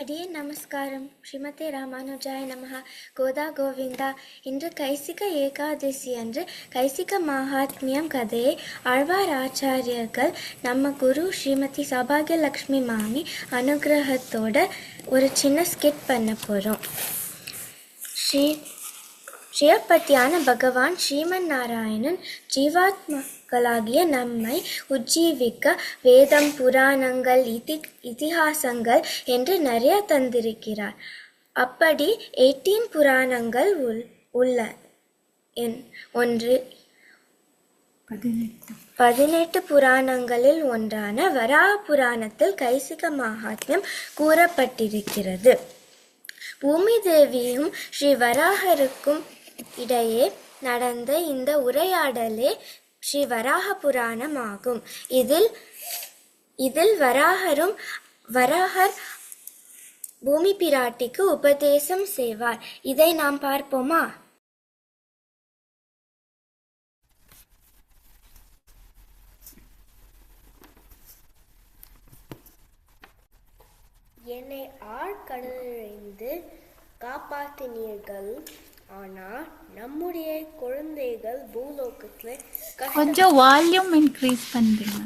அடியே நமஸ்காரம். ஸ்ரீமதே ராமானுஜாய நமஹ. கோதா கோவிந்தா. இன்று கைசிக ஏகாதசி அன்று கைசிக மகாத்மியம் கதையை ஆழ்வார் ஆச்சாரியர்கள் நம்ம குரு ஸ்ரீமதி சௌபாகிய லக்ஷ்மி மாமி அனுகிரகத்தோட ஒரு சின்ன ஸ்கிட் பண்ண போகிறோம். ஸ்ரீயப்பத்தியான பகவான் ஸ்ரீமன் நாராயணன் ஜீவாத்மாக்களாகிய நம்மை உஜ்ஜீவிக்க வேதம், புராணங்கள், இதிகாசங்கள் என்று நிறைய தந்திருக்கிறார். அப்படி 18 புராணங்கள் உள்ள 18 புராணங்களில் ஒன்றான வராக புராணத்தில் கைசிக மகாத்மியம் கூறப்பட்டிருக்கிறது. பூமி தேவியும் ஸ்ரீ வராகருக்கும் இடையே நடந்த இந்த உரையாடலே ஸ்ரீ வராக புராணம் ஆகும். இதில் வராகர் பூமி பிராட்டிக்கு உபதேசம் செய்வார். இதை நாம் பார்ப்போமா? என்னை ஆழ்கடலிலிருந்து காப்பாற்றினீர்கள். ஆனால் நம்முடைய குழந்தைகள் பூலோகத்தில் கொஞ்சம் வால்யூம் இன்க்ரீஸ் பண்ணுங்க.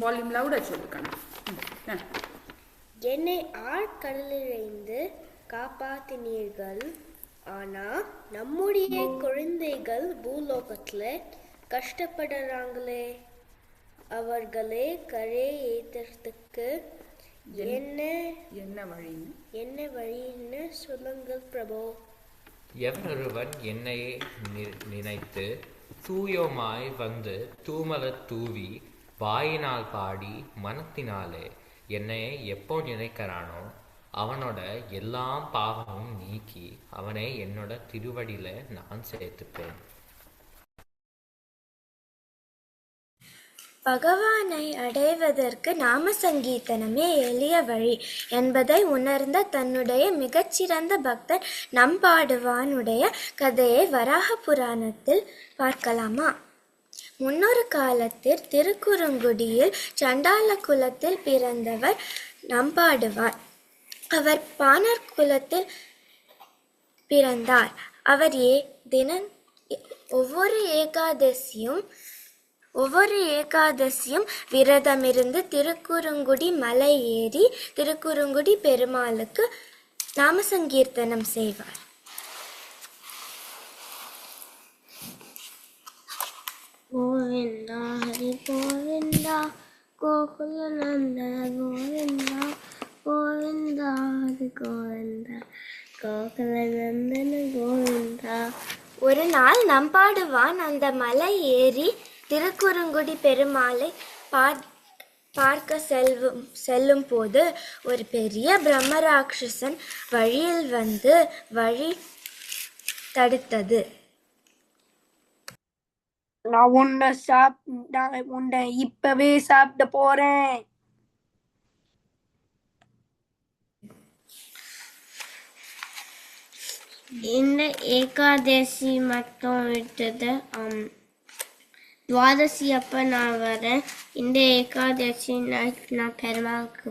வால்யூம் லவுடா சொல்லுங்க. என்னை ஆழ்கடலிலிருந்து காப்பாற்றினீர்கள். ஆனால் நம்முடைய குழந்தைகள் பூலோகத்தில் கஷ்டப்படுறாங்களே, அவர்களே கரை ஏற்றுறதுக்கு என்ன வழின்னு சொல்லுங்கள் பிரபு. எவனொருவன் என்னையே நினைத்து தூயோமாய் வந்து தூமலர் தூவி வாயினால் பாடி மனத்தினாலே என்னையே எப்போ நினைக்கிறானோ அவனோட எல்லா பாவமும் நீக்கி அவனை என்னோட திருவடியில நான் சேர்த்துப்பேன். பகவானை அடைவதற்கு நாம சங்கீர்த்தனமே எளிய வழி என்பதை உணர்ந்த தன்னுடைய மிகச்சிறந்த பக்தர் நம்பாடுவானுடைய கதையை வராக புராணத்தில் பார்க்கலாமா? முன்னொரு காலத்தில் திருக்குறுங்குடியில் சண்டால குலத்தில் பிறந்தவர் நம்பாடுவார். அவர் பாணர் குலத்தில் பிறந்தார். அவர் ஒவ்வொரு ஏகாதசியும் விரதமிருந்து திருக்குறுங்குடி மலை ஏறி திருக்குறுங்குடி பெருமாளுக்கு நாம சங்கீர்த்தனம் செய்வார். கோவிந்தா ஹரி கோவிந்தா கோகுல நந்தன கோவிந்தா கோவிந்தா ஹரி கோவிந்தா கோகுல நந்தன கோவிந்தா. ஒரு நாள் நம்பாடுவான் அந்த மலை ஏறி திருக்குறுங்குடி பெருமாளை பார்க்க செல்லும் போது ஒரு பெரிய பிரம்மராட்சசன் வழியில் வந்து வழி தடுத்தது. நான் உன்னை இப்பவே சாப்பிட போறேன். இந்த ஏகாதசி மட்டும் விட்டது. துவாதசி அப்ப நான் வரேன். இந்த ஏகாதசி நான் பெருமாளுக்கு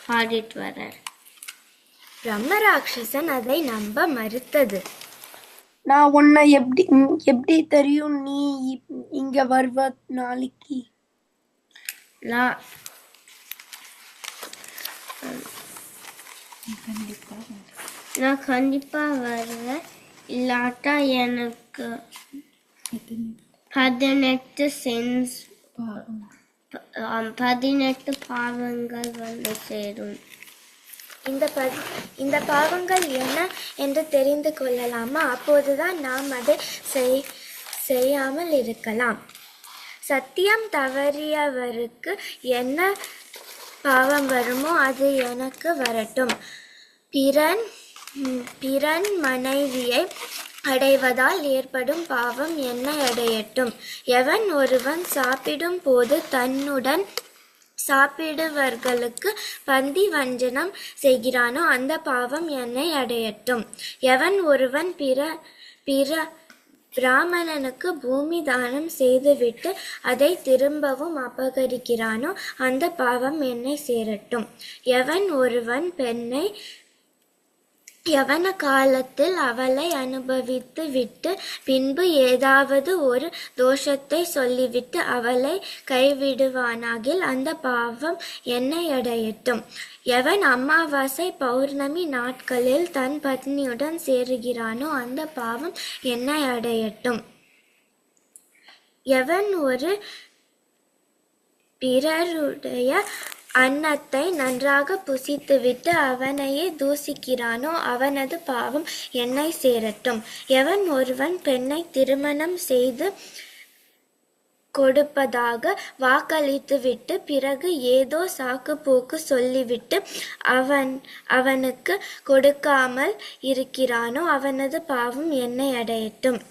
பாடிட்டு வரேன். பிரம்மராட்சசன் அதை நம்ப மறுத்தது. நான் உன்னை எப்படி தெரியும் நீ இங்க வருவ நாளைக்கு? நான் கண்டிப்பா வருவேன். இல்லாட்டா எனக்கு 18 பாவங்கள் வந்து சேரும். இந்த பாவங்கள் என்ன என்று தெரிந்து கொள்ளலாமா? அப்போதுதான் நாம் அதை செய்யாமல் இருக்கலாம். சத்தியம் தவறியவருக்கு என்ன பாவம் வருமோ அது எனக்கு வரட்டும். பிறன் மனைவியை அடைவதால் ஏற்படும் பாவம் என்னை அடையட்டும். எவன் ஒருவன் சாப்பிடும் போது தன்னுடன் சாப்பிடுவர்களுக்கு பந்தி வஞ்சனம் செய்கிறானோ அந்த பாவம் என்னை அடையட்டும். எவன் ஒருவன் பிராமணனுக்கு பூமி தானம் செய்துவிட்டு அதை திரும்பவும் அபகரிக்கிறானோ அந்த பாவம் என்னை சேரட்டும். எவன் ஒருவன் பெண்ணை யவன காலத்தில் அவளை அனுபவித்து விட்டு பின்பு ஏதாவது ஒரு தோஷத்தை சொல்லிவிட்டு அவளை கைவிடுவானாகில் அந்த பாவம் என்னை அடையட்டும். எவன் அமாவாசை பௌர்ணமி நாட்களில் தன் பத்னியுடன் சேருகிறானோ அந்த பாவம் என்னை அடையட்டும். எவன் ஒரு பிறருடைய அன்னத்தை நன்றாக புசித்துவிட்டு அவனையே தூசிக்கிறானோ அவனது பாவம் என்னை சேரட்டும். எவன் ஒருவன் பெண்ணை திருமணம் செய்து கொடுப்பதாக வாக்களித்துவிட்டு பிறகு ஏதோ சாக்கு போக்கு சொல்லிவிட்டு அவனுக்கு கொடுக்காமல் இருக்கிறானோ அவனது பாவம் என்னை அடையட்டும்.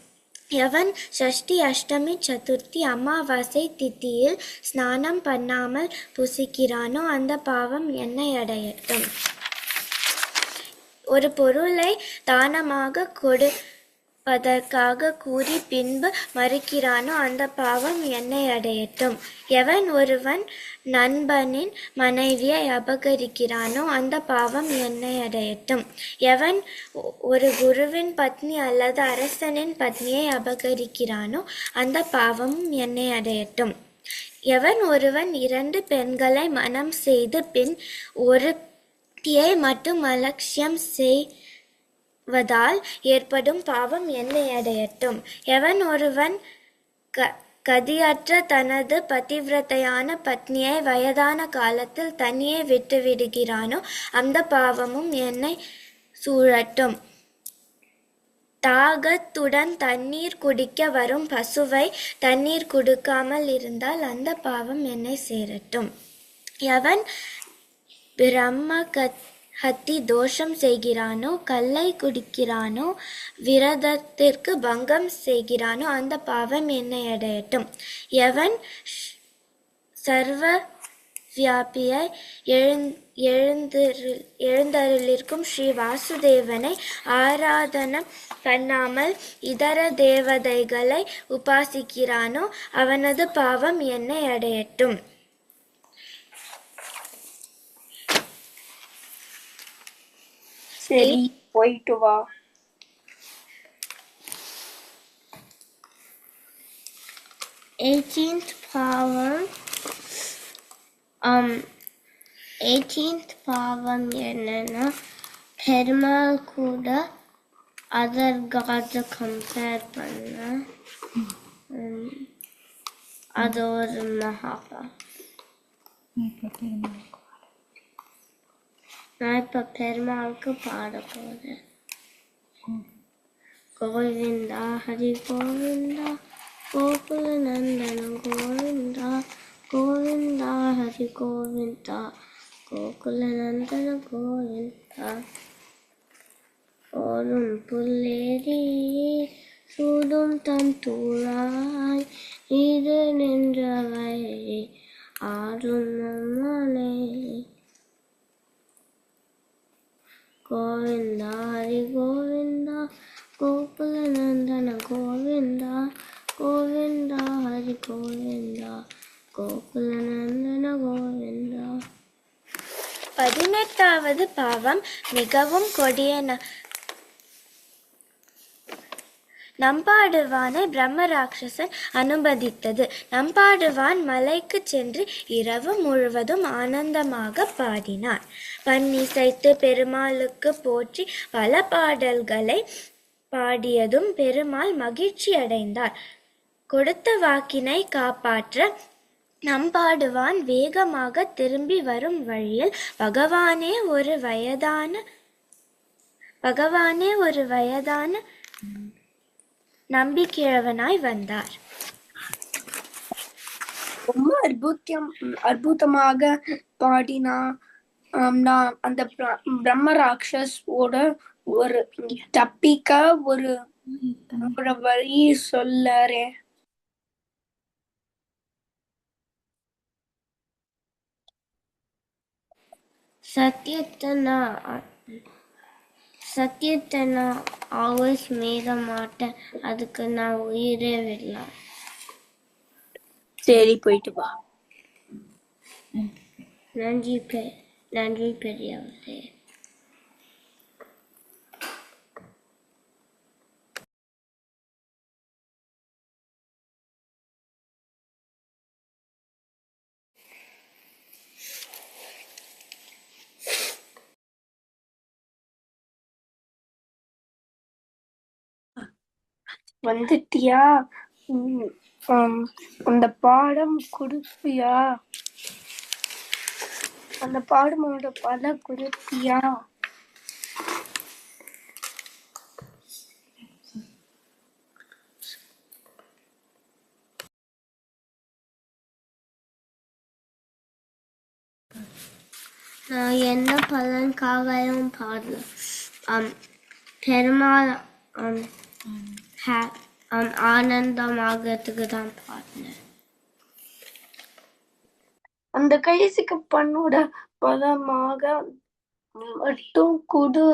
எவன் ஷஷ்டி அஷ்டமி சதுர்த்தி அமாவாசை திதியில் ஸ்நானம் பண்ணாமல் புசிக்கிறானோ அந்த பாவம் என்னை அடையட்டும். ஒரு பொருளை தானமாக கொடுப்பதற்காக கூறி பின்பு மறுக்கிறானோ அந்த பாவம் என்னை அடையட்டும். எவன் ஒருவன் நண்பனின் மனைவியை அபகரிக்கிறானோ அந்த பாவம் என்னை அடையட்டும். எவன் ஒரு குருவின் பத்னி அல்லது அரசனின் பத்னியை அபகரிக்கிறானோ அந்த பாவமும் என்னை அடையட்டும். எவன் ஒருவன் 2 பெண்களை மனம் செய்து பின் ஒருத்தியை மட்டும் அலட்சியம் செய்வதால் ஏற்படும் பாவம் என்னை அடையட்டும். எவன் ஒருவன் கதியற்ற தனது பதிவிரதையான பத்னியை வயதான காலத்தில் தனியே விட்டுவிடுகிறானோ அந்த பாவமும் என்னை சூழட்டும். தாகத்துடன் தண்ணீர் குடிக்க வரும் பசுவை தண்ணீர் கொடுக்காமல் இருந்தால் அந்த பாவம் என்னை சேரட்டும். எவன் பிரம்மஹத்தி தோஷம் செய்கிறானோ, கல்லை குடிக்கிறானோ, விரதத்திற்கு பங்கம் செய்கிறானோ அந்த பாவம் என்னை அடையட்டும். எவன் சர்வ வியாபியை எழுந்தருளிருக்கும் ஸ்ரீ வாசுதேவனை ஆராதனம் பண்ணாமல் இதர தேவதைகளை உபாசிக்கிறானோ அவனது பாவம் என்னை அடையட்டும். சரி, போயிட்டு வா. 18th பாவம் 18th பாவம் என்னன்னா பெருமாள் கூட அதர் காட்ஸை கம்பேர் பண்ண அது ஒரு மகாபாவம். நான் இப்போ பெருமாளுக்கு பாட போகிறேன். கோவிந்தா ஹரி கோவிந்தா கோகுல நந்தன கோவிந்தா கோவிந்தா ஹரி கோவிந்தா கோகுல நந்தன கோவிந்தா. ஓடும் புல்லேரி சூடும் தம் தூளாய் இது நின்றவை ஆடும் நம்மளே. கோவிந்தா ஹரி கோவிந்தா கோகுல நந்தன கோவிந்தா கோவிந்தா ஹரி கோவிந்தா கோகுல நந்தன கோவிந்தா. 18வது பாவம் மிகவும் கொடிய நம்பாடுவானை பிரம்ம ராட்சசன் அனுமதித்தது. நம்பாடுவான் மலைக்கு சென்று இரவு முழுவதும் ஆனந்தமாக பாடினான். பன்னிசைத்து பெருமாளுக்கு போற்றி பல பாடல்களை பாடியதும் பெருமாள் மகிழ்ச்சி அடைந்தார். கொடுத்த வாக்கினை காப்பாற்ற நம்பாடுவான் வேகமாக திரும்பி வரும் வழியில் பகவானே ஒரு வயதான நம்பிக்கிழவனாய் வந்தார். ரொம்ப அற்புதமாக பாடினா. நான் அந்த பிரம்ம ராட்சஸோட ஒரு தப்பிக்க ஒரு வழி சொல்லறேன். சத்தியத்தை நான் சத்தியத்தை நான் ஆல்வேஸ் மீற மாட்டேன், அதுக்கு நான் உயிரே விடலாம். சரி போயிட்டு வா. நன்றி பெரியவரே. வந்துட்டியா? அந்த பாடம் கொடுப்பியா? அந்த பாடமோட பல கொடுப்பியா? நான் என்ன பலனுக்காகவும் பாடல. பெருமாள் ஆனந்தமாகறதுக்கு தான் பாடினேன். அந்த கைசிக்கு பண்ணோட பலமாக மட்டும் கொடு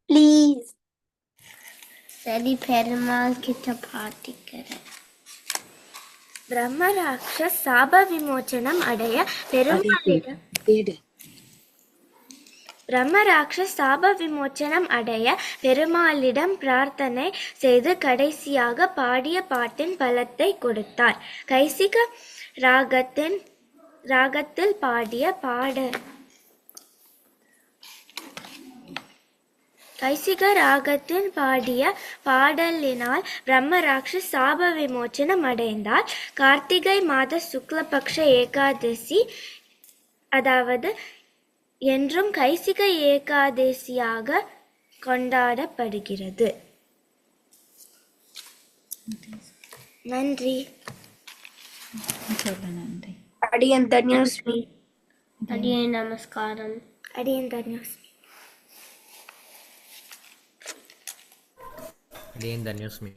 ப்ளீஸ். சரி, பெருமாள் கிட்ட பிரார்த்திக்கிறேன். பிரம்மராட்சஸ் சாப விமோச்சனம் அடைய பெருமாளிடம் பிரார்த்தனை செய்து கடைசியாக பாடிய பாட்டின் பலத்தை கொடுத்தார். கைசிக ராகத்தில் பாடிய பாடலினால் பிரம்மராட்சஸ் சாப விமோச்சனம் அடைந்தார். கார்த்திகை மாத சுக்லபக்ஷ ஏகாதசி, அதாவது என்றும் கைசிக ஏகாதசியாக கொண்டாடப்படுகிறது. நன்றி. நன்றி. அடியன் தன்யோஸ்மி. அடியே நமஸ்காரம். அடியன் தன்யோஸ்மி. அடியேன் தன்யோஸ்மி.